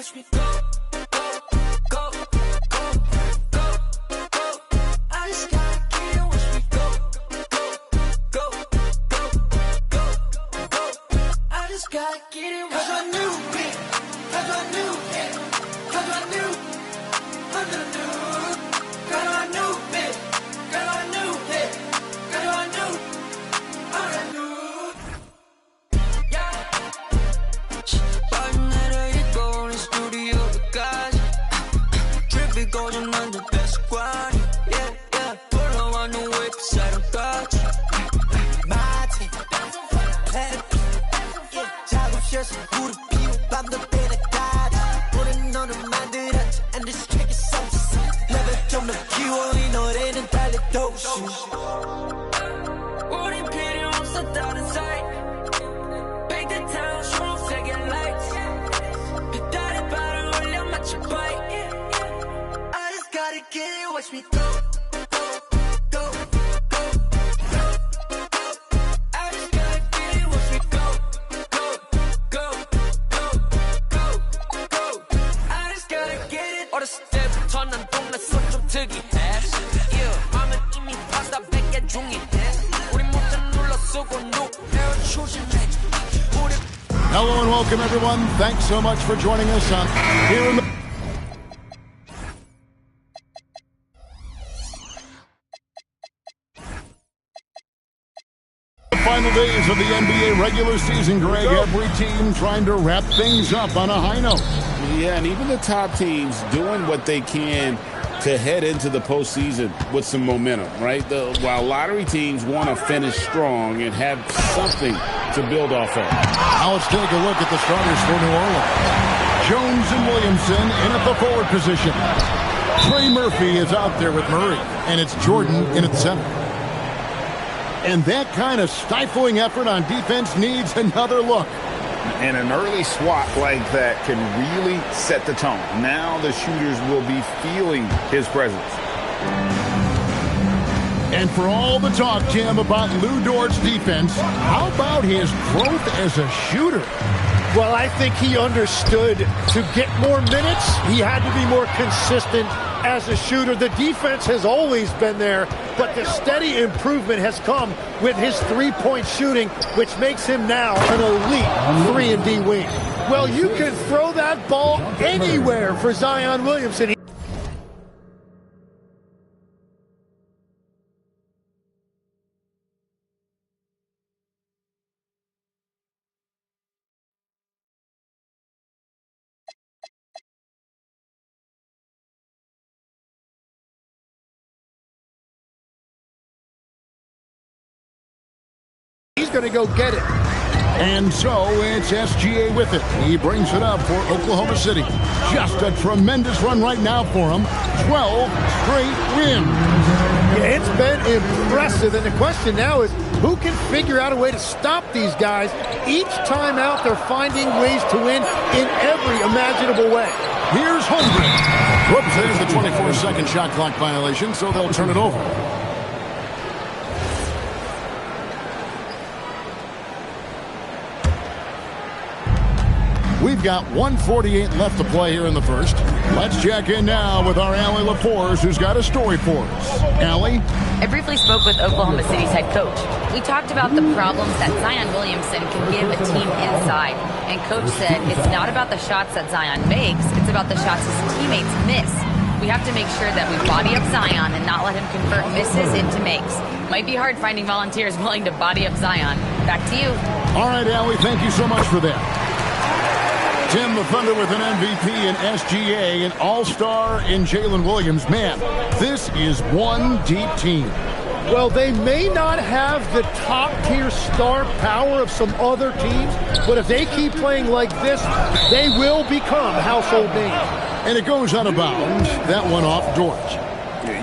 watch me go, go, go, go, go, go. I just gotta get it, watch me go, go, go, go, go, go. I just gotta get it, cause I knew it, cause I knew it, cause I knew, cause I knew, cause I knew it, cause I knew it, cause I knew, I knew. Going on the best squad, yeah, yeah. Follow on the way, cause I don't touch my team. Yeah, 작업실에서 무릎 피워 밤도 때나 가지. 우린 너는 만들었지, and this track is so sick. 레벨 좀 더 키워, 이 노래는 달려도 쉬. 우린 필요 없어 다른 사이. Paint the town, 초록색의 lights. 빛깔의 발을 올려 맞춰 bite. Gotta get it, watch me go, go, go, go, go, go. I just gotta get it, watch me go, go, go, go, go, go. I just gotta get it. 어렸을 때부터 난 동네서 좀 특이해. 맘은 이미 바다 뺏게 중이해. 우리 모두 눌러 쓰고 누구를 조심해. Hello and welcome everyone. Thanks so much for joining us on here in the final days of the NBA regular season, Greg. Every team trying to wrap things up on a high note. Yeah, and even the top teams doing what they can to head into the postseason with some momentum, right? While lottery teams want to finish strong and have something to build off of. Now let's take a look at the starters for New Orleans. Jones and Williamson in at the forward position. Trey Murphy is out there with Murray, and it's Jordan in at center. And that kind of stifling effort on defense needs another look. And an early swat like that can really set the tone. Now the shooters will be feeling his presence. And for all the talk, Jim, about Lou Dort's defense, how about his growth as a shooter? Well, I think he understood to get more minutes, he had to be more consistent as a shooter. The defense has always been there, but the steady improvement has come with his three-point shooting, which makes him now an elite 3-and-D wing. Well, you can throw that ball anywhere for Zion Williamson. He's going to go get it. And so it's SGA with it. He brings it up for Oklahoma City. Just a tremendous run right now for him. 12 straight wins. Yeah, it's been impressive. And the question now is, who can figure out a way to stop these guys? Each time out, they're finding ways to win in every imaginable way. Here's Holmgren. Whoops, there's the 24-second shot clock violation, so they'll turn it over. We've got 1:48 left to play here in the first. Let's check in now with our Allie LaForce, who's got a story for us. Allie? I briefly spoke with Oklahoma City's head coach. We talked about the problems that Zion Williamson can give a team inside. And coach said it's not about the shots that Zion makes, it's about the shots his teammates miss. We have to make sure that we body up Zion and not let him convert misses into makes. Might be hard finding volunteers willing to body up Zion. Back to you. All right, Allie, thank you so much for that. Tim, the Thunder with an MVP in SGA, an all-star in Jalen Williams. Man, this is one deep team. Well, they may not have the top-tier star power of some other teams, but if they keep playing like this, they will become household names. And it goes out of bounds. That one off Dort.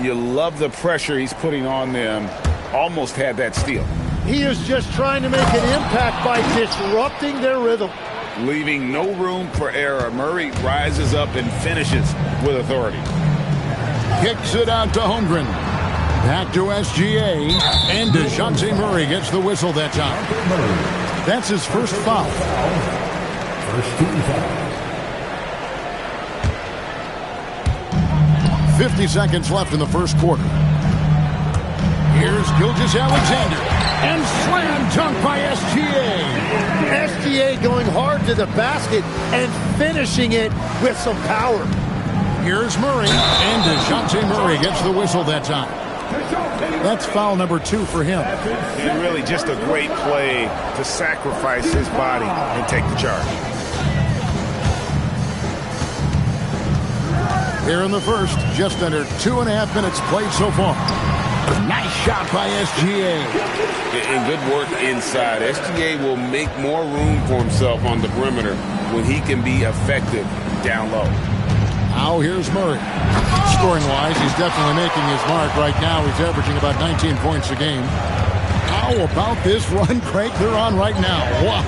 You love the pressure he's putting on them. Almost had that steal. He is just trying to make an impact by disrupting their rhythm. Leaving no room for error. Murray rises up and finishes with authority. Kicks it out to Holmgren. Back to SGA. And DeJounte Murray gets the whistle that time. That's his first foul. First team foul. 50 seconds left in the first quarter. Here's Gilgeous-Alexander. And slam dunk by SGA. SGA going hard to the basket and finishing it with some power. Here's Murray. And DeJounte Murray gets the whistle that time. That's foul number 2 for him. And really just a great play to sacrifice his body and take the charge. Here in the first, just under 2.5 minutes played so far. Nice shot by SGA. And good work inside. SGA will make more room for himself on the perimeter when he can be effective down low. Now here's Murray. Scoring-wise, he's definitely making his mark right now. He's averaging about 19 points a game. How about this run, Craig, they're on right now? Wow.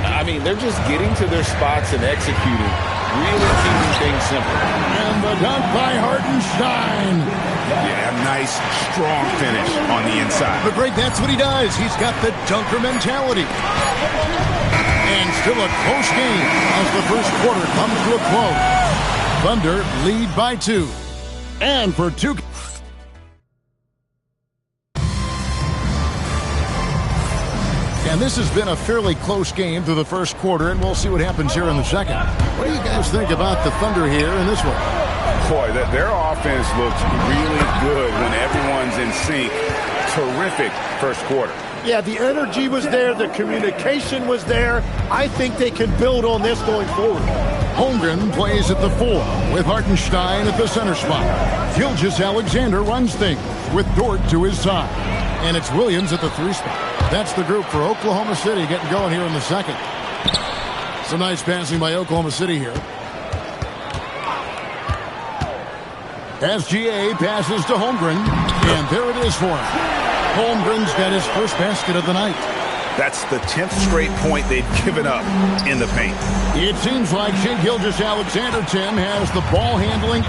I mean, they're just getting to their spots and executing. Really keeping things simple. And the dunk by Hartenstein. Yeah, nice, strong finish on the inside. But Greg, that's what he does. He's got the dunker mentality. And still a close game as the first quarter comes to a close. Thunder lead by 2. And for 2. And this has been a fairly close game through the first quarter, and we'll see what happens here in the second. What do you guys think about the Thunder here in this one? Boy, their offense looks really good when everyone's in sync. Terrific first quarter. Yeah, the energy was there. The communication was there. I think they can build on this going forward. Holmgren plays at the 4 with Hartenstein at the center spot. Gilgeous-Alexander runs things with Dort to his side. And it's Williams at the 3 spot. That's the group for Oklahoma City getting going here in the second. Some nice passing by Oklahoma City here. SGA passes to Holmgren. And there it is for him. Holmgren's got his first basket of the night. That's the 10th straight point they've given up in the paint. It seems like Shai Gilgeous-Alexander, Tim, has the ball handling.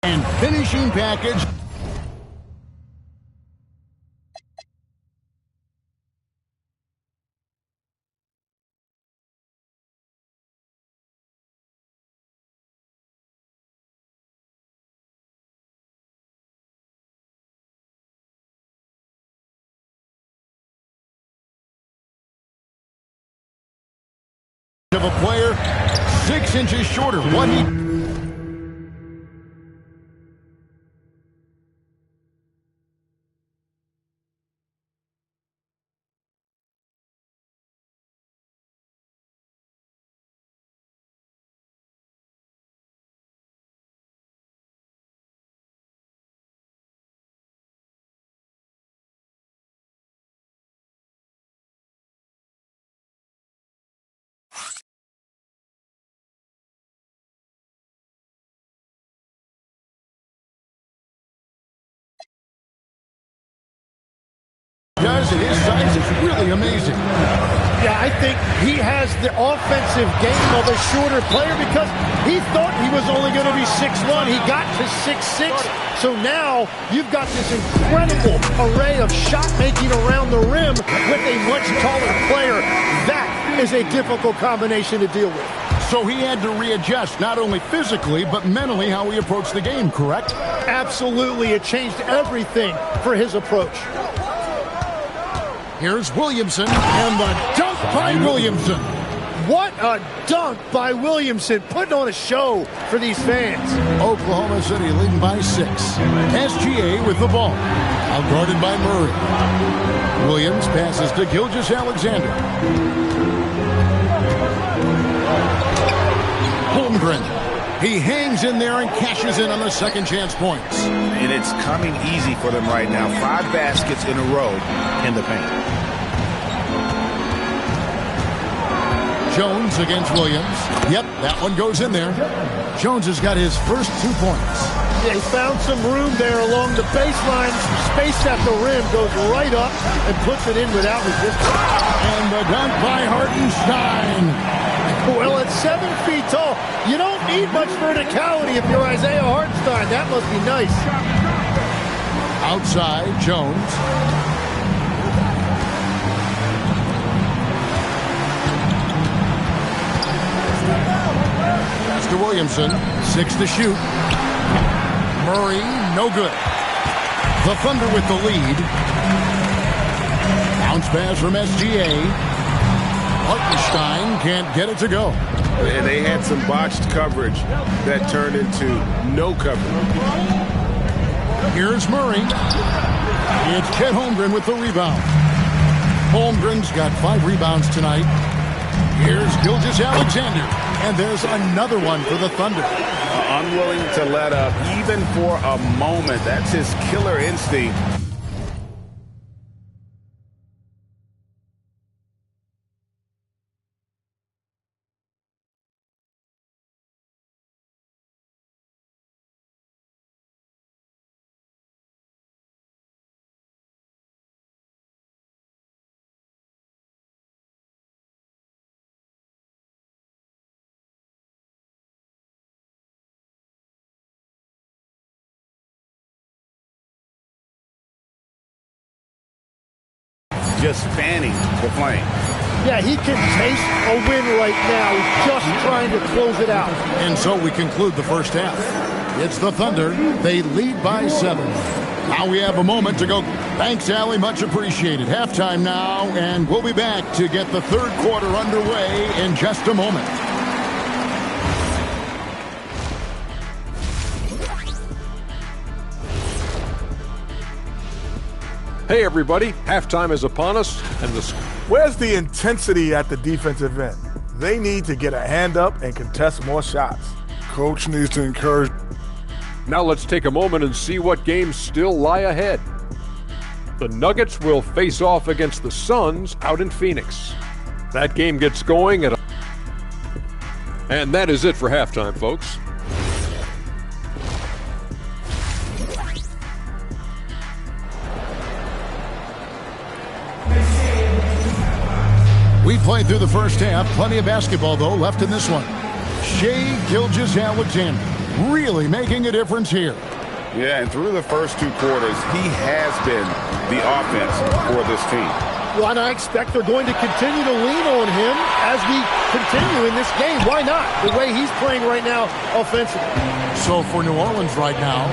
And finishing package. Of a player 6 inches shorter. Does at his size is really amazing. Yeah, I think he has the offensive game of a shorter player because he thought he was only going to be 6'1". He got to 6'6". So now you've got this incredible array of shot making around the rim with a much taller player. That is a difficult combination to deal with. So he had to readjust not only physically but mentally how he approached the game, correct? Absolutely. It changed everything for his approach. Here's Williamson, and the dunk by Williamson. What a dunk by Williamson, putting on a show for these fans. Oklahoma City leading by 6. SGA with the ball. Outguarded by Murray. Williams passes to Gilgeous-Alexander. Holmgren. He hangs in there and cashes in on the second chance points. And it's coming easy for them right now. 5 baskets in a row in the paint. Jones against Williams. Yep, that one goes in there. Jones has got his first 2 points. They found some room there along the baseline. Space at the rim, goes right up and puts it in without resistance. And the dunk by Hartenstein. Well, at 7 feet tall, you don't need much verticality if you're Isaiah Hartenstein. That must be nice. Outside, Jones. Pass to Williamson. 6 to shoot. Murray, no good. The Thunder with the lead. Bounce pass from SGA. Hartenstein can't get it to go. And they had some botched coverage that turned into no coverage. Here's Murray. It's Chet Holmgren with the rebound. Holmgren's got 5 rebounds tonight. Here's Gilgeous-Alexander. And there's another one for the Thunder. Unwilling to let up, even for a moment. That's his killer instinct. Just fanning the flame. Yeah, he can taste a win right now. He's just trying to close it out. And so we conclude the first half. It's the Thunder. They lead by 7. Now we have a moment to go. Thanks, Allie. Much appreciated. Halftime now, and we'll be back to get the third quarter underway in just a moment. Hey everybody, halftime is upon us, and where's the intensity at the defensive end? They need to get a hand up and contest more shots. Coach needs to encourage. Now let's take a moment and see what games still lie ahead. The Nuggets will face off against the Suns out in Phoenix. That game gets going at and that is it for halftime, folks. We played through the first half. Plenty of basketball, though, left in this one. Shai Gilgeous-Alexander really making a difference here. Yeah, and through the first 2 quarters, he has been the offense for this team. Well, and I expect they're going to continue to lean on him as we continue in this game. Why not? The way he's playing right now offensively. So for New Orleans right now,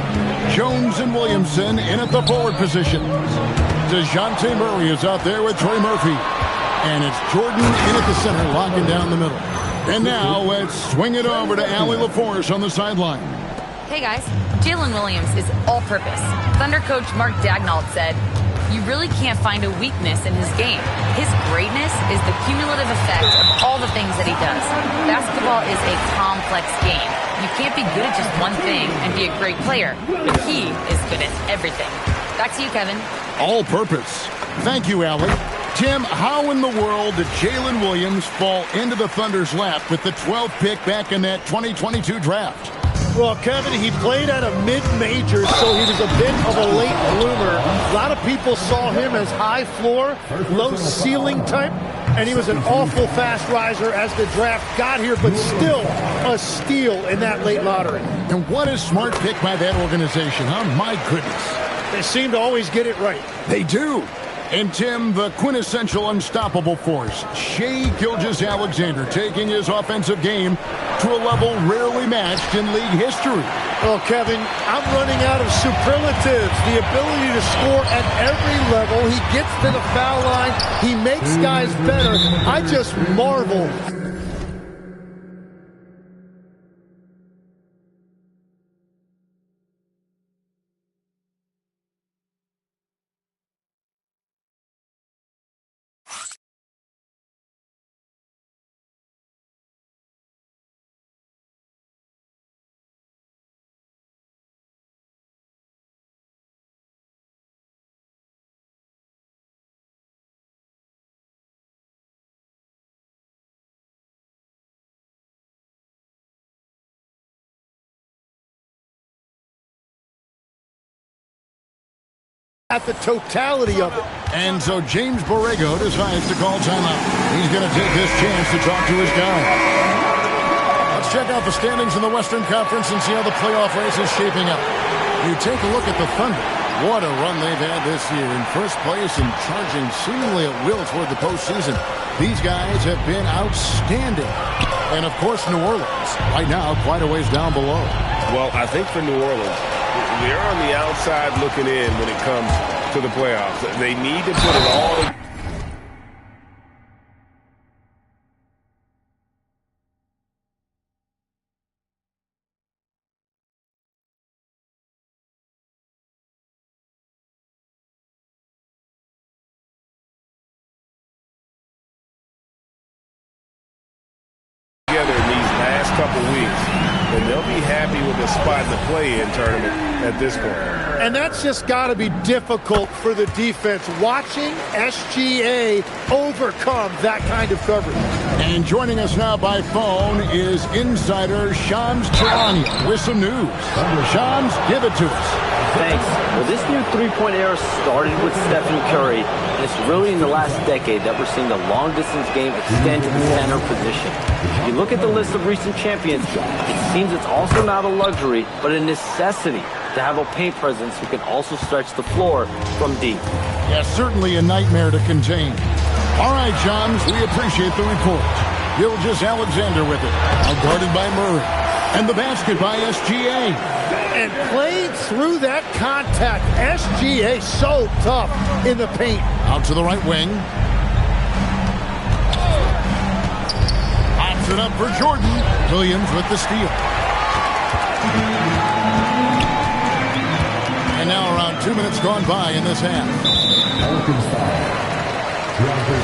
Jones and Williamson in at the forward position. DeJounte Murray is out there with Trey Murphy. And it's Jordan in at the center, locking down the middle. And now let's swing it over to Allie LaForce on the sideline. Hey guys, Jalen Williams is all-purpose. Thunder coach Mark Daigneault said, "You really can't find a weakness in his game. His greatness is the cumulative effect of all the things that he does. Basketball is a complex game. You can't be good at just one thing and be a great player, but he is good at everything." Back to you, Kevin. All-purpose. Thank you, Allie. Tim, how in the world did Jalen Williams fall into the Thunder's lap with the 12th pick back in that 2022 draft? Well, Kevin, he played at a mid-major, so he was a bit of a late bloomer. A lot of people saw him as high floor, low ceiling type, and he was an awful fast riser as the draft got here, but still a steal in that late lottery. And what a smart pick by that organization, huh? My goodness. They seem to always get it right. They do. And Tim, the quintessential unstoppable force, Shai Gilgeous-Alexander, taking his offensive game to a level rarely matched in league history. Well, Kevin, I'm running out of superlatives. The ability to score at every level. He gets to the foul line. He makes guys better. I just marvel. At the totality of it. And so James Borrego decides to call timeout. He's going to take this chance to talk to his guy. Let's check out the standings in the Western Conference and see how the playoff race is shaping up. You take a look at the Thunder. What a run they've had this year. In first place and charging seemingly at will toward the postseason. These guys have been outstanding. And, of course, New Orleans, right now, quite a ways down below. Well, I think for New Orleans, they're on the outside looking in when it comes to the playoffs. They need to put it all together. In these last couple weeks, and they'll be happy with the spot in the play-in tournament at this point. And that's just got to be difficult for the defense, watching SGA overcome that kind of coverage. And joining us now by phone is insider Shams Charania with some news. Shams, give it to us. Thanks. Well, this new three-point era started with Stephen Curry, and it's really in the last decade that we're seeing the long-distance game extend to the center position. If you look at the list of recent champions, it seems it's also not a luxury, but a necessity to have a paint presence who can also stretch the floor from deep. Yeah, certainly a nightmare to contain. All right, Shams, we appreciate the report. Gilgeous Alexander with it, now guarded by Murray. And the basket by SGA. And played through that contact. SGA so tough in the paint. Out to the right wing. Pops it up for Jordan. Williams with the steal. And now around 2 minutes gone by in this half.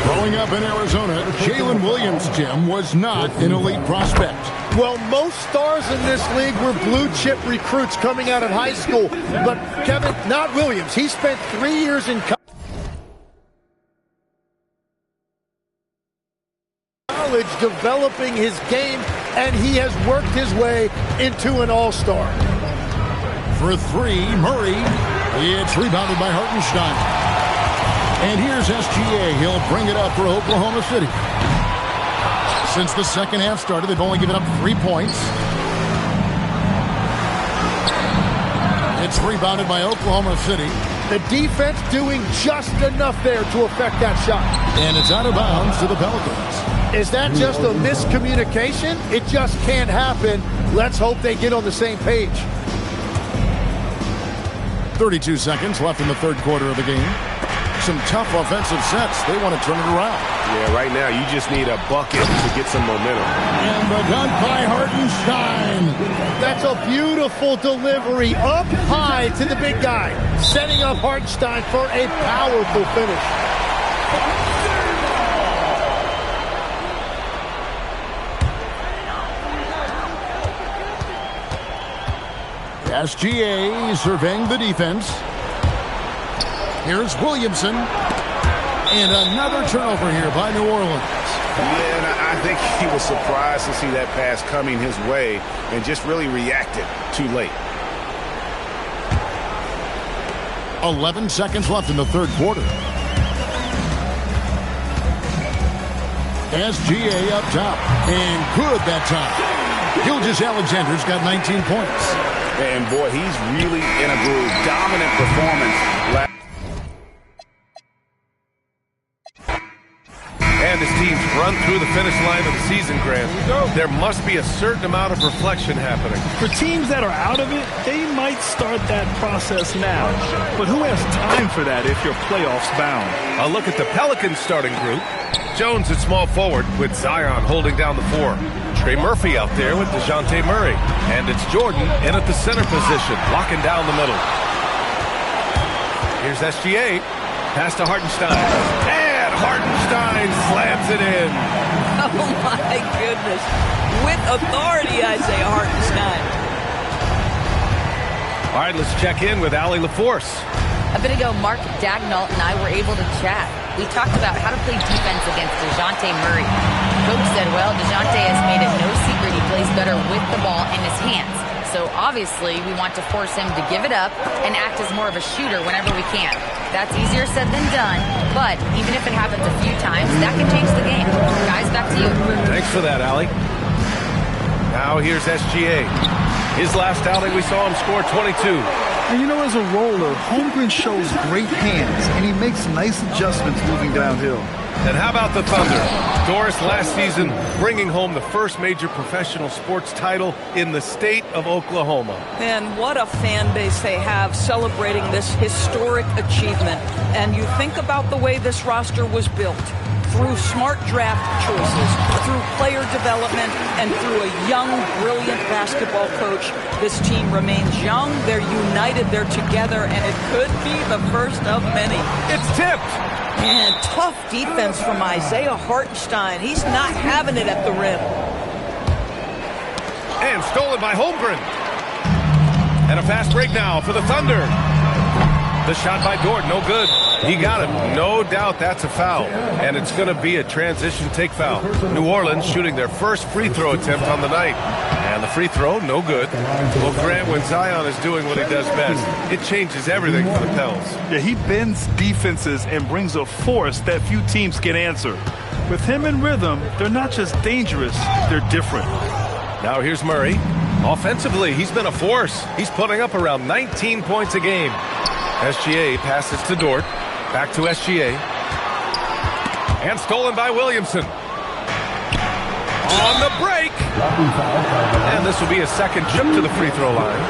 Growing up in Arizona, Jalen Williams, Jim, was not an elite prospect. Well, most stars in this league were blue-chip recruits coming out of high school. But, Kevin, not Williams. He spent 3 years in college developing his game, and he has worked his way into an all-star. For three, Murray. It's rebounded by Hartenstein. And here's SGA. He'll bring it up for Oklahoma City. Since the second half started, they've only given up 3 points. It's rebounded by Oklahoma City. The defense doing just enough there to affect that shot. And it's out of bounds to the Pelicans. Is that just a miscommunication? It just can't happen. Let's hope they get on the same page. 32 seconds left in the third quarter of the game. Some tough offensive sets. They want to turn it around. Yeah, right now you just need a bucket to get some momentum. And the dunk by Hartenstein. That's a beautiful delivery up high to the big guy, setting up Hartenstein for a powerful finish. SGA surveying the defense. Here's Williamson. And another turnover here by New Orleans. Yeah, and I think he was surprised to see that pass coming his way and just really reacted too late. 11 seconds left in the third quarter. SGA up top. And good that time. Gilgeous Alexander's got 19 points. And boy, he's really in a groove. Dominant performance. And his teams run through the finish line of the season, Grant. There must be a certain amount of reflection happening. For teams that are out of it, they might start that process now. But who has time for that if you're playoffs bound? A look at the Pelicans starting group. Jones at small forward with Zion holding down the four. Trey Murphy out there with DeJounte Murray. And it's Jordan in at the center position, locking down the middle. Here's SGA. Pass to Hartenstein. And Hartenstein slams it in. Oh, my goodness. With authority, I say Hartenstein. All right, let's check in with Allie LaForce. A bit ago, Mark Dagnall and I were able to chat. We talked about how to play defense against DeJounte Murray. Coach said, well, DeJounte has made it no secret he plays better with the ball in his hands. So obviously, we want to force him to give it up and act as more of a shooter whenever we can. That's easier said than done, but even if it happens a few times, that can change the game. Guys, back to you. Thanks for that, Allie. Now here's SGA. His last outing, we saw him score 22. And you know, as a roller, Holmgren shows great hands, and he makes nice adjustments moving downhill. And how about the Thunder? Doris last season bringing home the first major professional sports title in the state of Oklahoma. And what a fan base they have celebrating this historic achievement. And you think about the way this roster was built. Through smart draft choices, through player development, and through a young, brilliant basketball coach, this team remains young, they're united, they're together, and it could be the first of many. It's tipped! And tough defense from Isaiah Hartenstein. He's not having it at the rim. And stolen by Holmgren. And a fast break now for the Thunder. The shot by Dort, no good. He got it. No doubt that's a foul. And it's going to be a transition take foul. New Orleans shooting their first free throw attempt on the night. And the free throw, no good. Well, Grant, when Zion is doing what he does best, it changes everything for the Kelz. Yeah, he bends defenses and brings a force that few teams can answer. With him in rhythm, they're not just dangerous, they're different. Now here's Murray. Offensively, he's been a force. He's putting up around 19 points a game. SGA passes to Dort. Back to SGA. And stolen by Williamson. On the break. And this will be a second trip to the free throw line.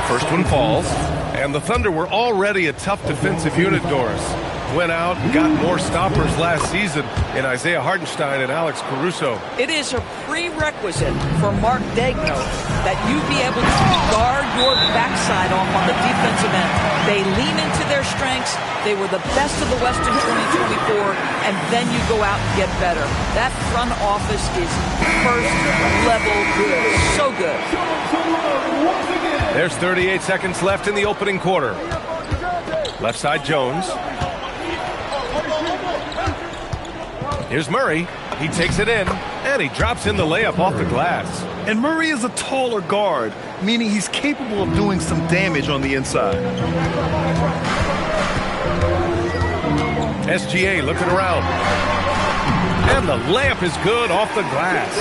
First one falls. And the Thunder were already a tough defensive unit, Doris. Went out and got more stoppers last season in Isaiah Hartenstein and Alex Caruso. It is a prerequisite for Mark Daigneault that you be able to guard your backside off on the defensive end. They lean into their strengths. They were the best of the West in 2024, and then you go out and get better. That front office is first level good. So good. There's 38 seconds left in the opening quarter. Left side Jones. Here's Murray. He takes it in, and he drops in the layup off the glass. And Murray is a taller guard, meaning he's capable of doing some damage on the inside. SGA looking around. And the layup is good off the glass.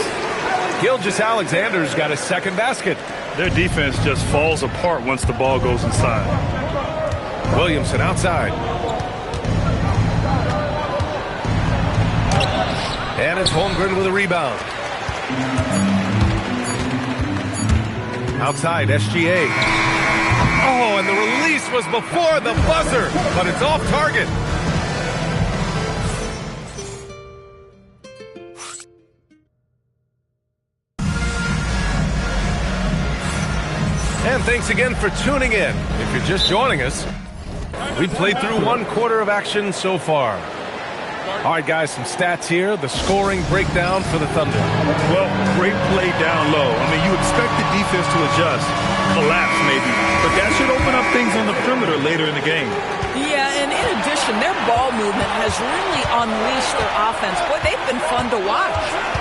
Gilgeous-Alexander's got his second basket. Their defense just falls apart once the ball goes inside. Williamson outside. And it's Holmgren with a rebound. Outside, SGA. Oh, and the release was before the buzzer, but it's off target. And thanks again for tuning in. If you're just joining us, we played through one quarter of action so far. All right, guys, some stats here. The scoring breakdown for the Thunder. Well, great play down low. I mean, you expect the defense to adjust, collapse maybe, but that should open up things on the perimeter later in the game. Yeah, and in addition, their ball movement has really unleashed their offense. Boy, they've been fun to watch.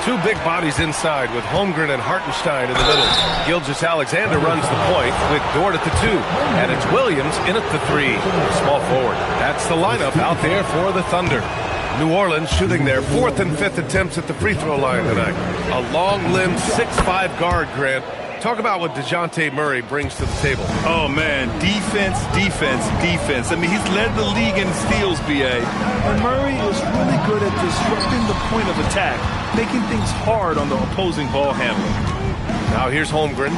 Two big bodies inside with Holmgren and Hartenstein in the middle. Gilgeous-Alexander runs the point with Dort at the 2. And it's Williams in at the 3. Small forward. That's the lineup out there for the Thunder. New Orleans shooting their 4th and 5th attempts at the free throw line tonight. A long-limbed 6'5" guard, Grant. Talk about what DeJounte Murray brings to the table. Oh, man, defense, defense, defense. I mean, he's led the league in steals, B.A. And Murray is really good at disrupting the point of attack, making things hard on the opposing ball handler. Now here's Holmgren.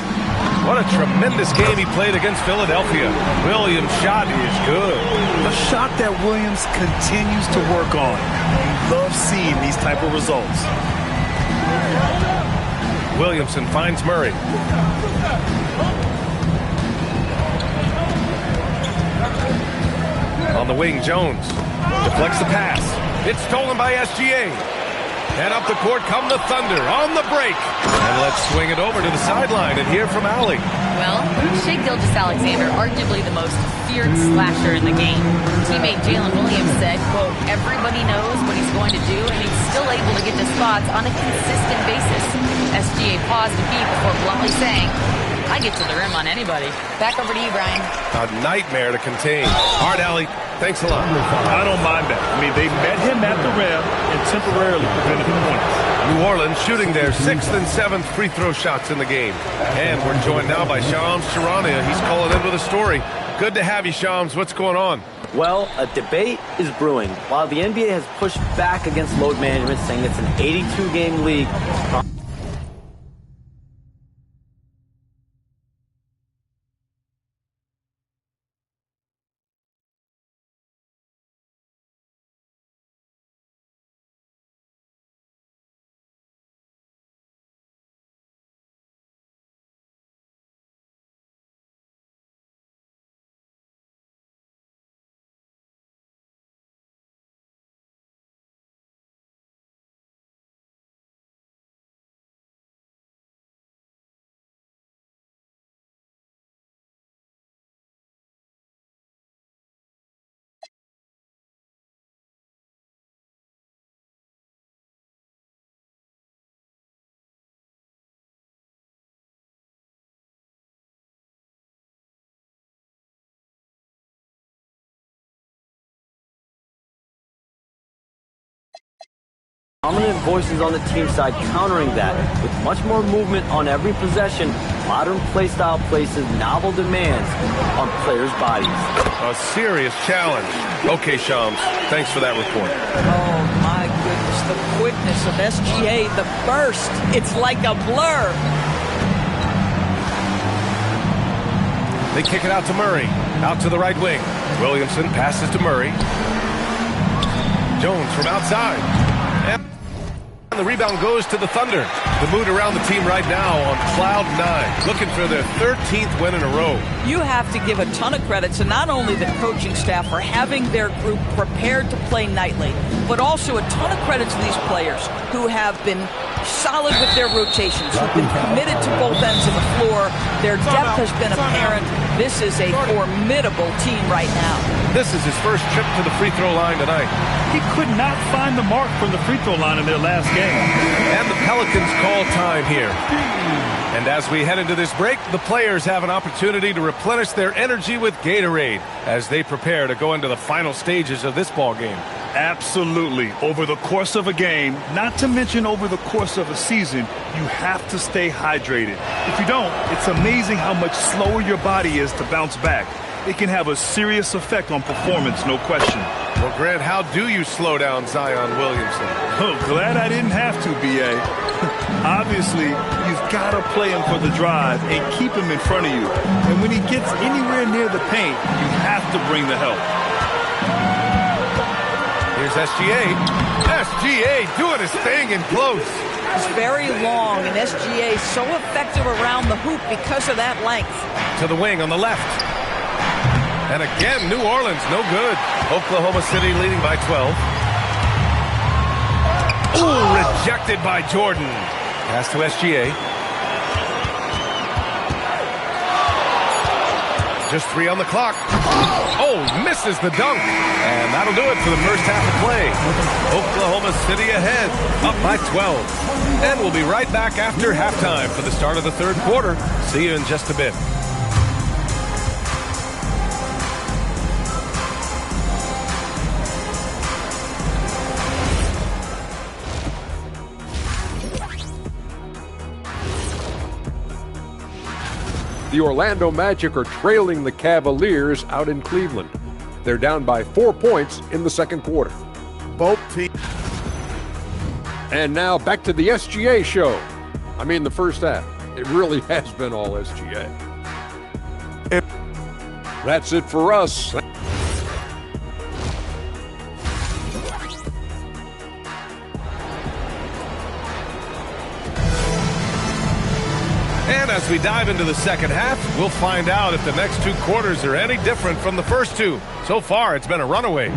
What a tremendous game he played against Philadelphia. Williams' shot is good. A shot that Williams continues to work on. He loves seeing these type of results. Williamson finds Murray. On the wing, Jones deflects the pass. It's stolen by SGA. And up the court come the Thunder on the break. And let's swing it over to the sideline and hear from Allie. Well, Shai Gilgeous-Alexander, arguably the most feared slasher in the game. Teammate Jalen Williams said, quote, everybody knows what he's going to do, and he's still able to get to spots on a consistent basis. SGA paused a beat before bluntly saying, I get to the rim on anybody. Back over to you, Brian. A nightmare to contain. All right, Allie, thanks a lot. I don't mind that. I mean, they met him at the rim and temporarily prevented the points. New Orleans shooting their 6th and 7th free throw shots in the game. And we're joined now by Shams Charania. He's calling in with a story. Good to have you, Shams. What's going on? Well, a debate is brewing. While the NBA has pushed back against load management, saying it's an 82-game league, prominent voices on the team side countering that. With much more movement on every possession, modern play style places novel demands on players' bodies. A serious challenge. Okay, Shams, thanks for that report. Oh, my goodness, the quickness of SGA, the burst. It's like a blur. They kick it out to Murray. Out to the right wing. Williamson passes to Murray. Jones from outside. And the rebound goes to the Thunder. The mood around the team right now on cloud 9, looking for their 13th win in a row. You have to give a ton of credit to not only the coaching staff for having their group prepared to play nightly, but also a ton of credit to these players who have been solid with their rotations, who've been committed to both ends of the floor. Their depth has been apparent. This is a formidable team right now. This is his first trip to the free throw line tonight. He could not find the mark from the free throw line in their last game. And the Pelicans call time here. And as we head into this break, the players have an opportunity to replenish their energy with Gatorade as they prepare to go into the final stages of this ball game. Absolutely. Over the course of a game, not to mention over the course of a season, you have to stay hydrated. If you don't, it's amazing how much slower your body is to bounce back. It can have a serious effect on performance, no question. Well, Grant, how do you slow down Zion Williamson? Oh, glad I didn't have to, B.A. Obviously, you've got to play him for the drive and keep him in front of you. And when he gets anywhere near the paint, you have to bring the help. Here's SGA. SGA doing his thing in close. It's very long, and SGA is so effective around the hoop because of that length. To the wing on the left. And again, New Orleans, no good. Oklahoma City leading by 12. Ooh, rejected by Jordan. Pass to SGA. Just 3 on the clock. Oh, misses the dunk. And that'll do it for the first half of play. Oklahoma City ahead, up by 12. And we'll be right back after halftime for the start of the third quarter. See you in just a bit. The Orlando Magic are trailing the Cavaliers out in Cleveland. They're down by 4 points in the second quarter. Both teams. And now back to the SGA show. I mean, the first half. It really has been all SGA. That's it for us. And as we dive into the second half, we'll find out if the next 2 quarters are any different from the first 2. So far, it's been a runaway.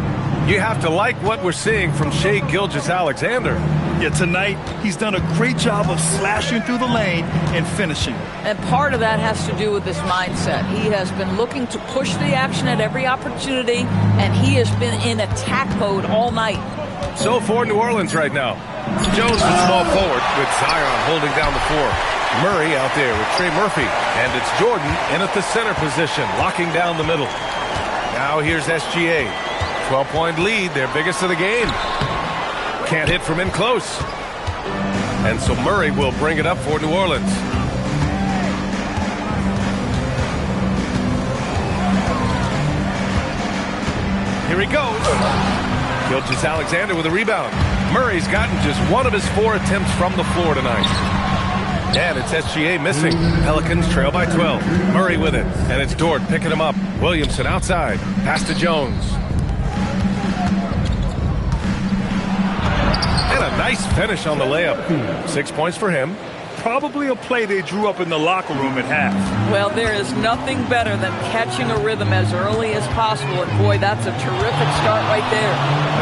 You have to like what we're seeing from Shai Gilgeous-Alexander. Yeah, tonight, he's done a great job of slashing through the lane and finishing. And part of that has to do with his mindset. He has been looking to push the action at every opportunity, and he has been in attack mode all night. So for New Orleans right now. Jones at small forward with Zion holding down the floor. Murray out there with Trey Murphy. And it's Jordan in at the center position, locking down the middle. Now here's SGA. 12-point lead, their biggest of the game. Can't hit from in close. And so Murray will bring it up for New Orleans. Here he goes. Gilgeous-Alexander with a rebound. Murray's gotten just one of his 4 attempts from the floor tonight. And it's SGA missing. Pelicans trail by 12. Murray with it. And it's Dort picking him up. Williamson outside. Pass to Jones. And a nice finish on the layup. 6 points for him. Probably a play they drew up in the locker room at half. Well, there is nothing better than catching a rhythm as early as possible. And boy, that's a terrific start right there.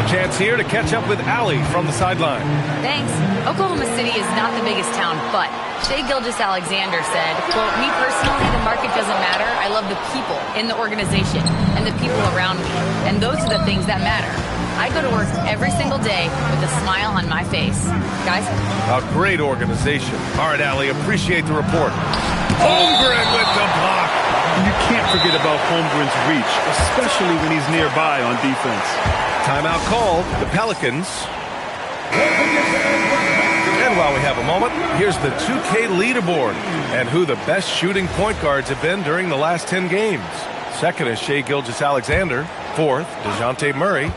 A chance here to catch up with Allie from the sideline. Thanks. Oklahoma City is not the biggest town, but Shai Gilgeous-Alexander said, quote, "Me personally, the market doesn't matter. I love the people in the organization and the people around me. And those are the things that matter. I go to work every single day with a smile on my face." Guys? A great organization. All right, Allie, appreciate the report. Holmgren with the block. You can't forget about Holmgren's reach, especially when he's nearby on defense. Timeout called. The Pelicans. And while we have a moment, here's the 2K leaderboard and who the best shooting point guards have been during the last 10 games. Second is Shai Gilgeous-Alexander. Fourth, DeJounte Murray.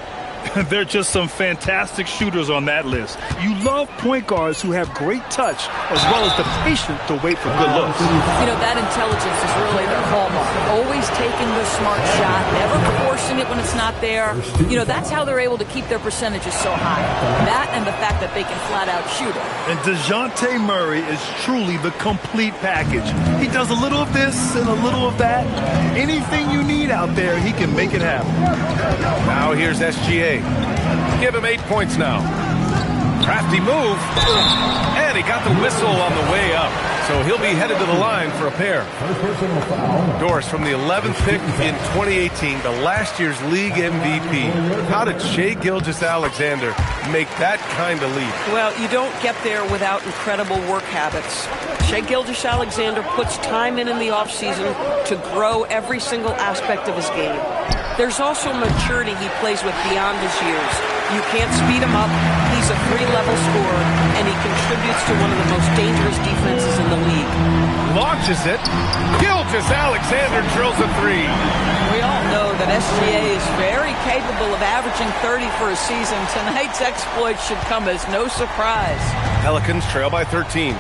There are just some fantastic shooters on that list. You love point guards who have great touch as well as the patience to wait for good looks. You know, that intelligence is really their hallmark. Always taking the smart shot, never forcing it when it's not there. You know, that's how they're able to keep their percentages so high. That and the fact that they can flat out shoot it. And DeJounte Murray is truly the complete package. He does a little of this and a little of that. Anything you need out there, he can make it happen. Now here's SGA. Give him 8 points now. Crafty move. And he got the whistle on the way up. So he'll be headed to the line for a pair. Doris, from the 11th pick in 2018, the last year's league MVP. How did Shai Gilgeous-Alexander make that kind of leap? Well, you don't get there without incredible work habits. Shai Gilgeous-Alexander puts time in the offseason to grow every single aspect of his game. There's also maturity he plays with beyond his years. You can't speed him up. He's a 3-level scorer, and he contributes to one of the most dangerous defenses in the league. Launches it. Gilgeous-Alexander drills a 3. We all know that SGA is very capable of averaging 30 for a season. Tonight's exploit should come as no surprise. Pelicans trail by 13.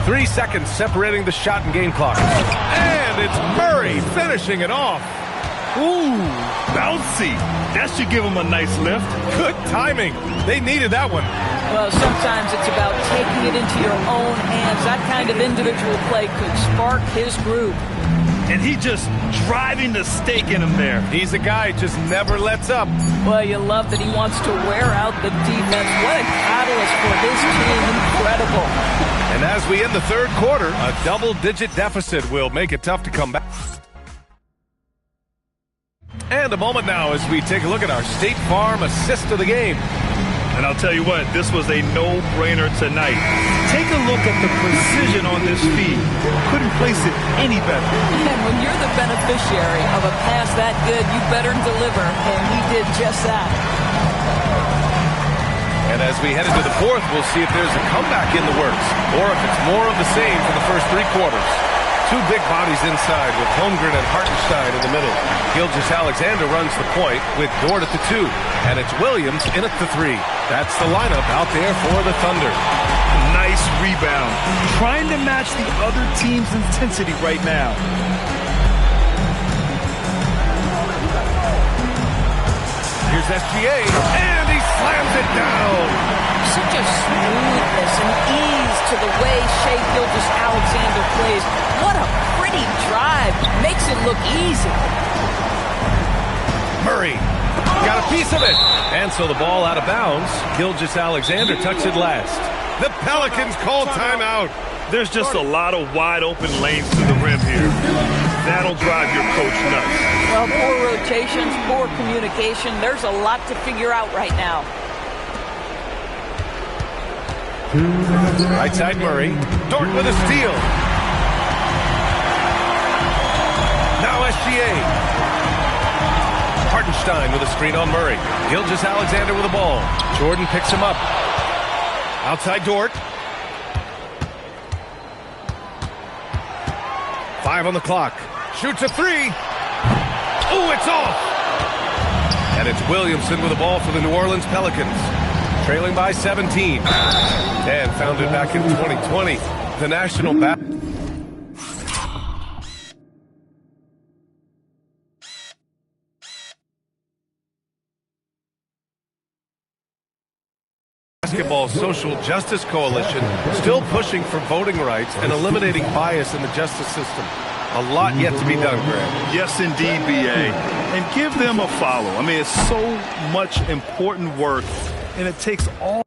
3 seconds separating the shot and game clock. And it's Murray finishing it off. Ooh, bouncy. That should give him a nice lift. Good timing. They needed that one. Well, sometimes it's about taking it into your own hands. That kind of individual play could spark his group. And he just driving the stake in him there. He's a guy just never lets up. Well, you love that he wants to wear out the defense. What a catalyst for his team. Incredible. And as we end the third quarter, a double-digit deficit will make it tough to come back. And a moment now as we take a look at our State Farm assist of the game. And I'll tell you what, this was a no-brainer tonight. Take a look at the precision on this feed. Couldn't place it any better. And when you're the beneficiary of a pass that good, you better deliver. And he did just that. And as we head into the fourth, we'll see if there's a comeback in the works or if it's more of the same for the first 3 quarters. 2 big bodies inside with Holmgren and Hartenstein in the middle. Gilgeous-Alexander runs the point with Dort at the 2. And it's Williams in at the 3. That's the lineup out there for the Thunder. Nice rebound. Trying to match the other team's intensity right now. Here's SGA, and he slams it down. Such a smoothness and ease to the way Shai Gilgeous-Alexander plays. What a pretty drive. Makes it look easy. Murray got a piece of it. And so the ball out of bounds. Gilgeous-Alexander touched it last. The Pelicans call timeout. There's just a lot of wide open lanes to the rim here. That'll drive your coach nuts. Well, poor rotations, poor communication. There's a lot to figure out right now. Right side Murray. Dort with a steal. Now SGA. Hartenstein with a screen on Murray. Gilgeous-Alexander with the ball. Jordan picks him up. Outside Dort. 5 on the clock. Shoots a 3. Oh, it's off. And it's Williamson with the ball for the New Orleans Pelicans. Trailing by 17. And founded back in 2020. The National Basketball Social Justice Coalition still pushing for voting rights and eliminating bias in the justice system. A lot yet to be done, Greg. Yes, indeed, B.A. And give them a follow. I mean, it's so much important work, and it takes all...